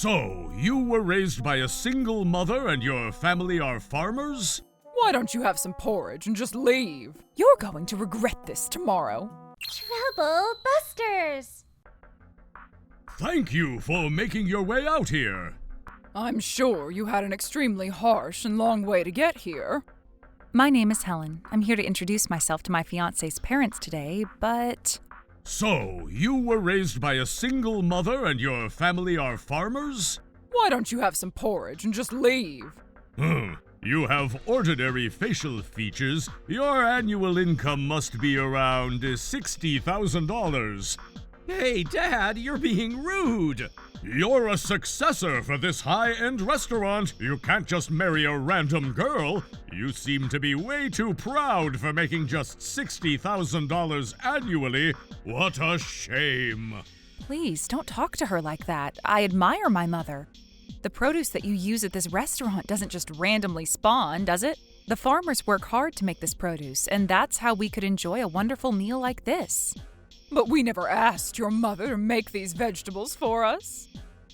So, you were raised by a single mother and your family are farmers? Why don't you have some porridge and just leave? You're going to regret this tomorrow. Trouble busters! Thank you for making your way out here. I'm sure you had an extremely harsh and long way to get here. My name is Helen. I'm here to introduce myself to my fiancé's parents today, but... So, you were raised by a single mother and your family are farmers? Why don't you have some porridge and just leave? You have ordinary facial features. Your annual income must be around $60,000. Hey, Dad, you're being rude! You're a successor for this high-end restaurant. You can't just marry a random girl. You seem to be way too proud for making just $60,000 annually. What a shame. Please, don't talk to her like that. I admire my mother. The produce that you use at this restaurant doesn't just randomly spawn, does it? The farmers work hard to make this produce, and that's how we could enjoy a wonderful meal like this. But we never asked your mother to make these vegetables for us.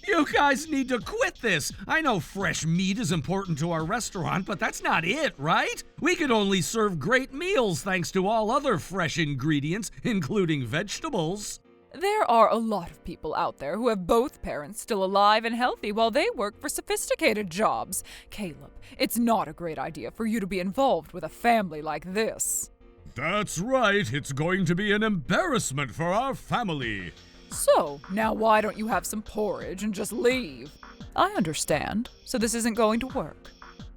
You guys need to quit this. I know fresh meat is important to our restaurant, but that's not it, right? We could only serve great meals thanks to all other fresh ingredients, including vegetables. There are a lot of people out there who have both parents still alive and healthy while they work for sophisticated jobs. Caleb, it's not a great idea for you to be involved with a family like this. That's right. It's going to be an embarrassment for our family. So, now why don't you have some porridge and just leave? I understand, so this isn't going to work.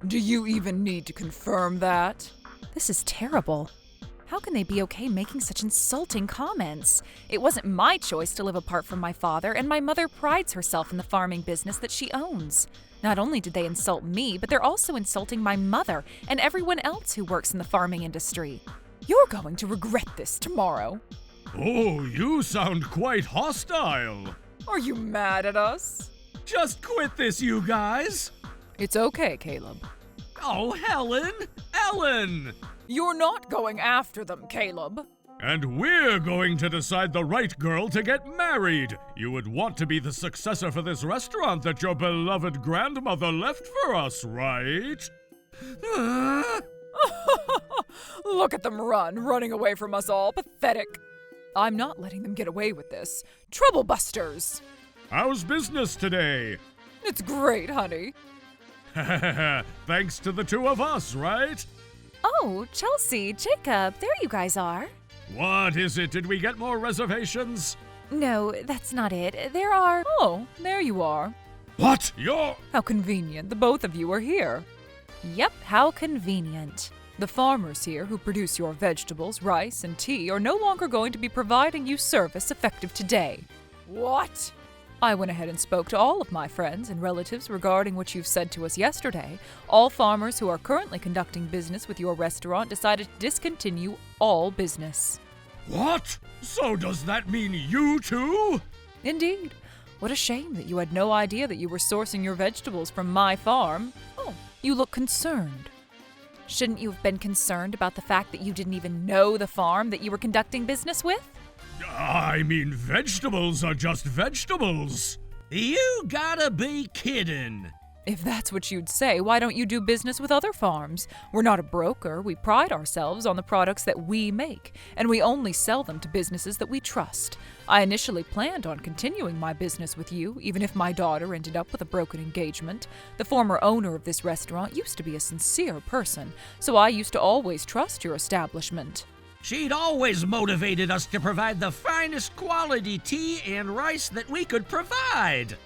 Do you even need to confirm that? This is terrible. How can they be okay making such insulting comments? It wasn't my choice to live apart from my father, and my mother prides herself in the farming business that she owns. Not only did they insult me, but they're also insulting my mother and everyone else who works in the farming industry. You're going to regret this tomorrow. Oh, you sound quite hostile. Are you mad at us? Just quit this, you guys. It's okay, Caleb. Oh, Helen! Ellen! You're not going after them, Caleb. And we're going to decide the right girl to get married. You would want to be the successor for this restaurant that your beloved grandmother left for us, right? Look at them running away from us all. Pathetic. I'm not letting them get away with this. Trouble busters! How's business today? It's great, honey. Thanks to the two of us, right? Oh, Chelsea, Jacob, there you guys are. What is it? Did we get more reservations? No, that's not it. There are... Oh, there you are. What? You're... How convenient. The both of you are here. Yep, how convenient. The farmers here who produce your vegetables, rice, and tea are no longer going to be providing you service effective today. What? I went ahead and spoke to all of my friends and relatives regarding what you've said to us yesterday. All farmers who are currently conducting business with your restaurant decided to discontinue all business. What? So does that mean you too? Indeed. What a shame that you had no idea that you were sourcing your vegetables from my farm. Oh, you look concerned. Shouldn't you have been concerned about the fact that you didn't even know the farm that you were conducting business with? I mean, vegetables are just vegetables. You gotta be kidding. If that's what you'd say, why don't you do business with other farms? We're not a broker. We pride ourselves on the products that we make, and we only sell them to businesses that we trust. I initially planned on continuing my business with you, even if my daughter ended up with a broken engagement. The former owner of this restaurant used to be a sincere person, so I used to always trust your establishment. She'd always motivated us to provide the finest quality tea and rice that we could provide.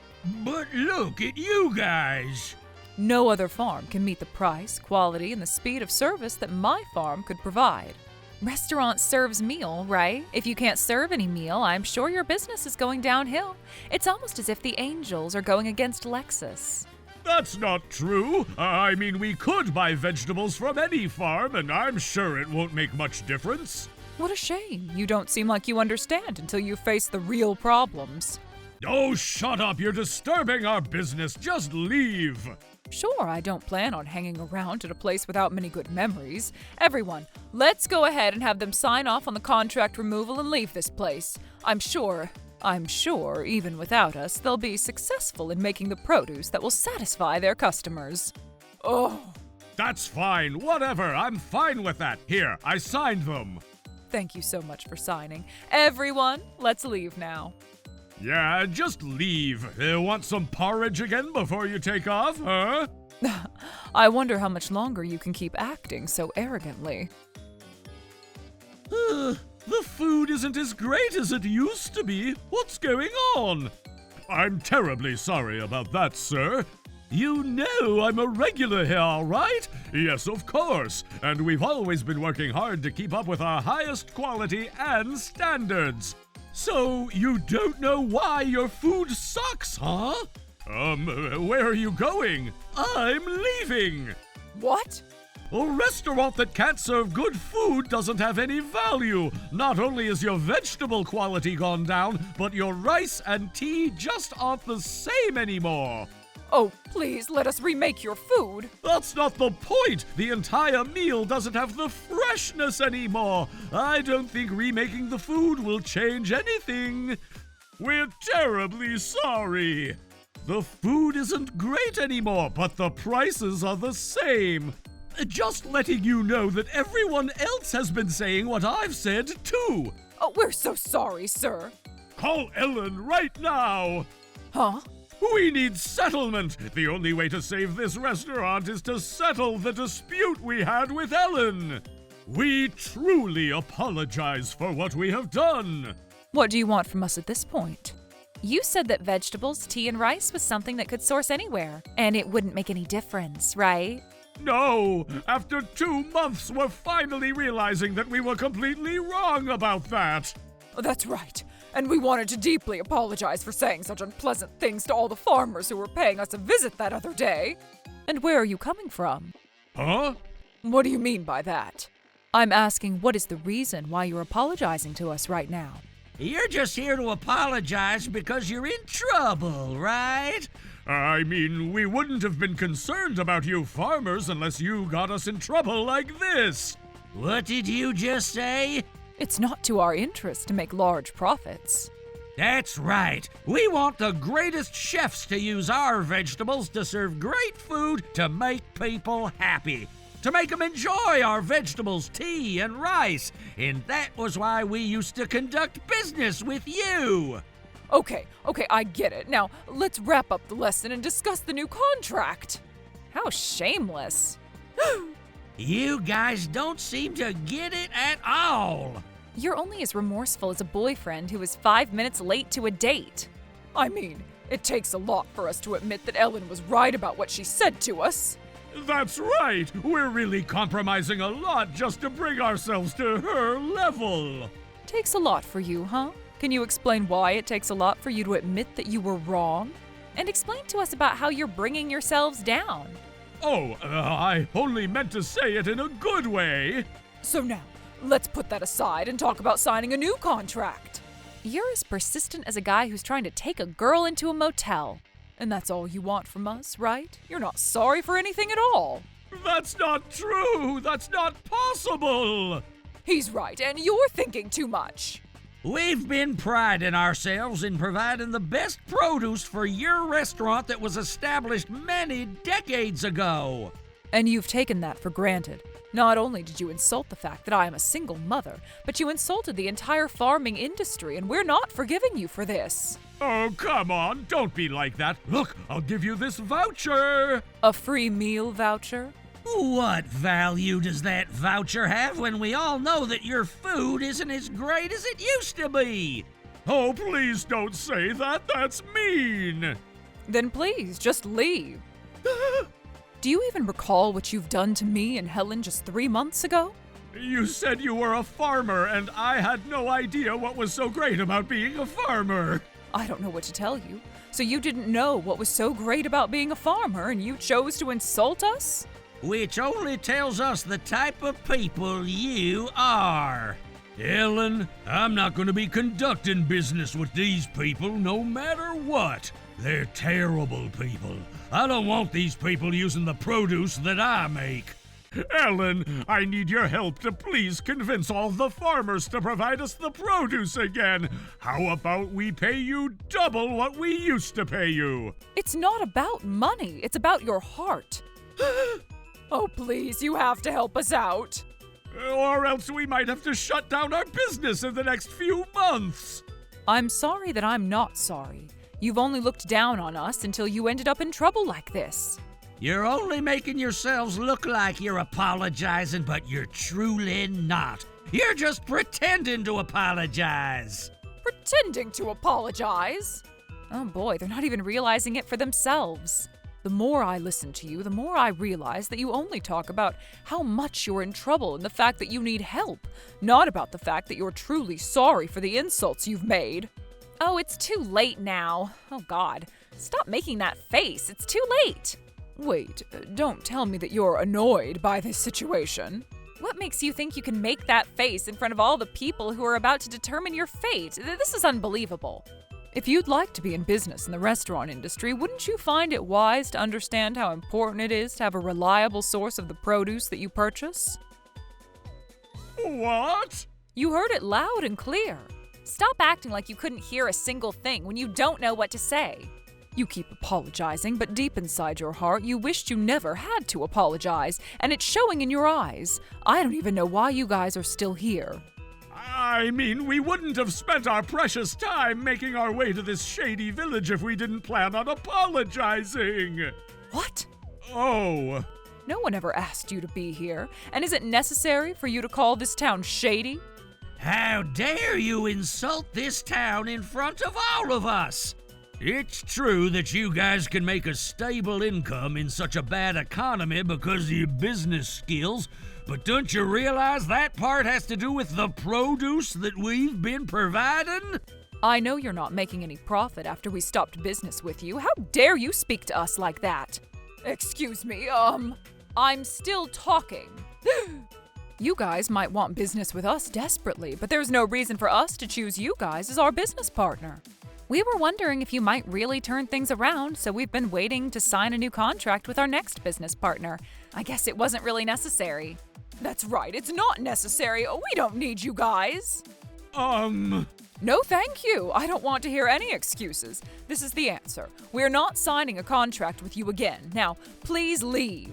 But look at you guys. No other farm can meet the price, quality, and the speed of service that my farm could provide. Restaurant serves meal, right? If you can't serve any meal, I'm sure your business is going downhill. It's almost as if the angels are going against Lexus. That's not true. I mean, we could buy vegetables from any farm, and I'm sure it won't make much difference. What a shame. You don't seem like you understand until you face the real problems. Oh, shut up. You're disturbing our business. Just leave. Sure, I don't plan on hanging around at a place without many good memories. Everyone, let's go ahead and have them sign off on the contract removal and leave this place. I'm sure I'm sure, even without us, they'll be successful in making the produce that will satisfy their customers. Oh, That's fine, whatever, I'm fine with that. Here, I signed them. thank you so much for signing. Everyone, let's leave now. Yeah, just leave. Want some porridge again before you take off, huh? I wonder how much longer you can keep acting so arrogantly. The food isn't as great as it used to be. What's going on? I'm terribly sorry about that, sir. You know I'm a regular here, all right? Yes, of course. And we've always been working hard to keep up with our highest quality and standards. So you don't know why your food sucks, huh? Where are you going? I'm leaving. What? A restaurant that can't serve good food doesn't have any value. Not only is your vegetable quality gone down, but your rice and tea just aren't the same anymore. Oh, please let us remake your food. That's not the point. The entire meal doesn't have the freshness anymore. I don't think remaking the food will change anything. We're terribly sorry. The food isn't great anymore, but the prices are the same. Just letting you know that everyone else has been saying what I've said, too. Oh, we're so sorry, sir. Call Ellen right now. Huh? We need settlement. The only way to save this restaurant is to settle the dispute we had with Ellen. We truly apologize for what we have done. What do you want from us at this point? You said that vegetables, tea, and rice was something that could source anywhere, and it wouldn't make any difference, right? No, after 2 months, we're finally realizing that we were completely wrong about that. Oh, that's right. And we wanted to deeply apologize for saying such unpleasant things to all the farmers who were paying us a visit that other day. And where are you coming from? Huh? What do you mean by that? I'm asking what is the reason why you're apologizing to us right now? You're just here to apologize because you're in trouble, right? I mean, we wouldn't have been concerned about you farmers unless you got us in trouble like this. What did you just say? It's not to our interest to make large profits. That's right. We want the greatest chefs to use our vegetables to serve great food to make people happy. To make them enjoy our vegetables, tea, and rice. And that was why we used to conduct business with you. Okay, I get it. Now, let's wrap up the lesson and discuss the new contract. How shameless. You guys don't seem to get it at all. You're only as remorseful as a boyfriend who was 5 minutes late to a date. I mean, it takes a lot for us to admit that Ellen was right about what she said to us. That's right. We're really compromising a lot just to bring ourselves to her level. Takes a lot for you, huh? Can you explain why it takes a lot for you to admit that you were wrong? And explain to us about how you're bringing yourselves down. Oh, I only meant to say it in a good way. So now, let's put that aside and talk about signing a new contract. You're as persistent as a guy who's trying to take a girl into a motel. And that's all you want from us, right? You're not sorry for anything at all. That's not true. That's not possible. He's right, and you're thinking too much. We've been priding ourselves in providing the best produce for your restaurant that was established many decades ago. And you've taken that for granted. Not only did you insult the fact that I am a single mother, but you insulted the entire farming industry, and we're not forgiving you for this. Oh, come on. Don't be like that. Look, I'll give you this voucher. A free meal voucher? What value does that voucher have when we all know that your food isn't as great as it used to be? Oh, please don't say that. That's mean. Then please, just leave. Do you even recall what you've done to me and Helen just 3 months ago? You said you were a farmer, and I had no idea what was so great about being a farmer. I don't know what to tell you. So you didn't know what was so great about being a farmer, and you chose to insult us? Which only tells us the type of people you are. Ellen, I'm not going to be conducting business with these people no matter what. They're terrible people. I don't want these people using the produce that I make. Ellen, I need your help to please convince all the farmers to provide us the produce again. How about we pay you double what we used to pay you? It's not about money, it's about your heart. Oh, please, you have to help us out. Or else we might have to shut down our business in the next few months. I'm sorry that I'm not sorry. You've only looked down on us until you ended up in trouble like this. You're only making yourselves look like you're apologizing, but you're truly not. You're just pretending to apologize. Pretending to apologize? Oh boy, they're not even realizing it for themselves. The more I listen to you, the more I realize that you only talk about how much you're in trouble and the fact that you need help, not about the fact that you're truly sorry for the insults you've made. Oh, it's too late now. Oh God, stop making that face. It's too late. Wait, don't tell me that you're annoyed by this situation. What makes you think you can make that face in front of all the people who are about to determine your fate? This is unbelievable. If you'd like to be in business in the restaurant industry, wouldn't you find it wise to understand how important it is to have a reliable source of the produce that you purchase? What? You heard it loud and clear. Stop acting like you couldn't hear a single thing when you don't know what to say. You keep apologizing, but deep inside your heart, you wished you never had to apologize, and it's showing in your eyes. I don't even know why you guys are still here. I mean, we wouldn't have spent our precious time making our way to this shady village if we didn't plan on apologizing. What? Oh. No one ever asked you to be here, and is it necessary for you to call this town shady? How dare you insult this town in front of all of us? It's true that you guys can make a stable income in such a bad economy because of your business skills, but don't you realize that part has to do with the produce that we've been providing? I know you're not making any profit after we stopped business with you. How dare you speak to us like that? Excuse me, I'm still talking. You guys might want business with us desperately, but there's no reason for us to choose you guys as our business partner. We were wondering if you might really turn things around, so we've been waiting to sign a new contract with our next business partner. I guess it wasn't really necessary. That's right, it's not necessary. We don't need you guys. No, thank you. I don't want to hear any excuses. This is the answer. We're not signing a contract with you again. Now, please leave.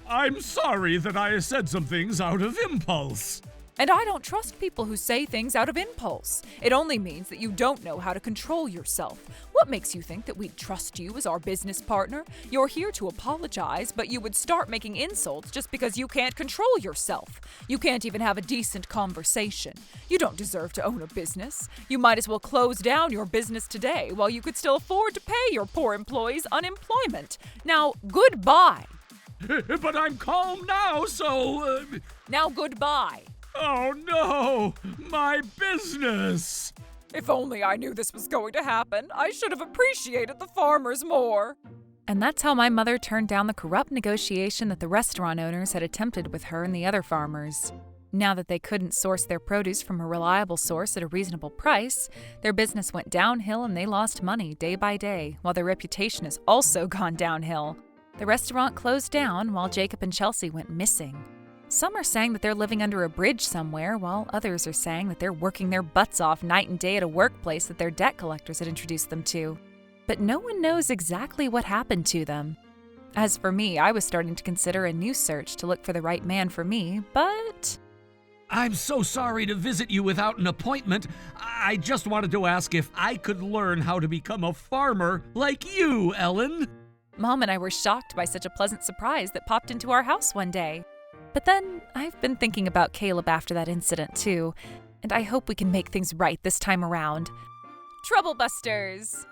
I'm sorry that I said some things out of impulse. And I don't trust people who say things out of impulse. It only means that you don't know how to control yourself. What makes you think that we'd trust you as our business partner? You're here to apologize, but you would start making insults just because you can't control yourself. You can't even have a decent conversation. You don't deserve to own a business. You might as well close down your business today while you could still afford to pay your poor employees unemployment. Now, goodbye. But I'm calm now, so... Now, goodbye. Oh no! My business! If only I knew this was going to happen, I should have appreciated the farmers more. And that's how my mother turned down the corrupt negotiation that the restaurant owners had attempted with her and the other farmers. Now that they couldn't source their produce from a reliable source at a reasonable price, their business went downhill and they lost money day by day, while their reputation has also gone downhill. The restaurant closed down while Jacob and Chelsea went missing. Some are saying that they're living under a bridge somewhere, while others are saying that they're working their butts off night and day at a workplace that their debt collectors had introduced them to. But no one knows exactly what happened to them. As for me, I was starting to consider a new search to look for the right man for me, but... I'm so sorry to visit you without an appointment. I just wanted to ask if I could learn how to become a farmer like you, Ellen. Mom and I were shocked by such a pleasant surprise that popped into our house one day. But then, I've been thinking about Caleb after that incident too, and I hope we can make things right this time around. Troublebusters!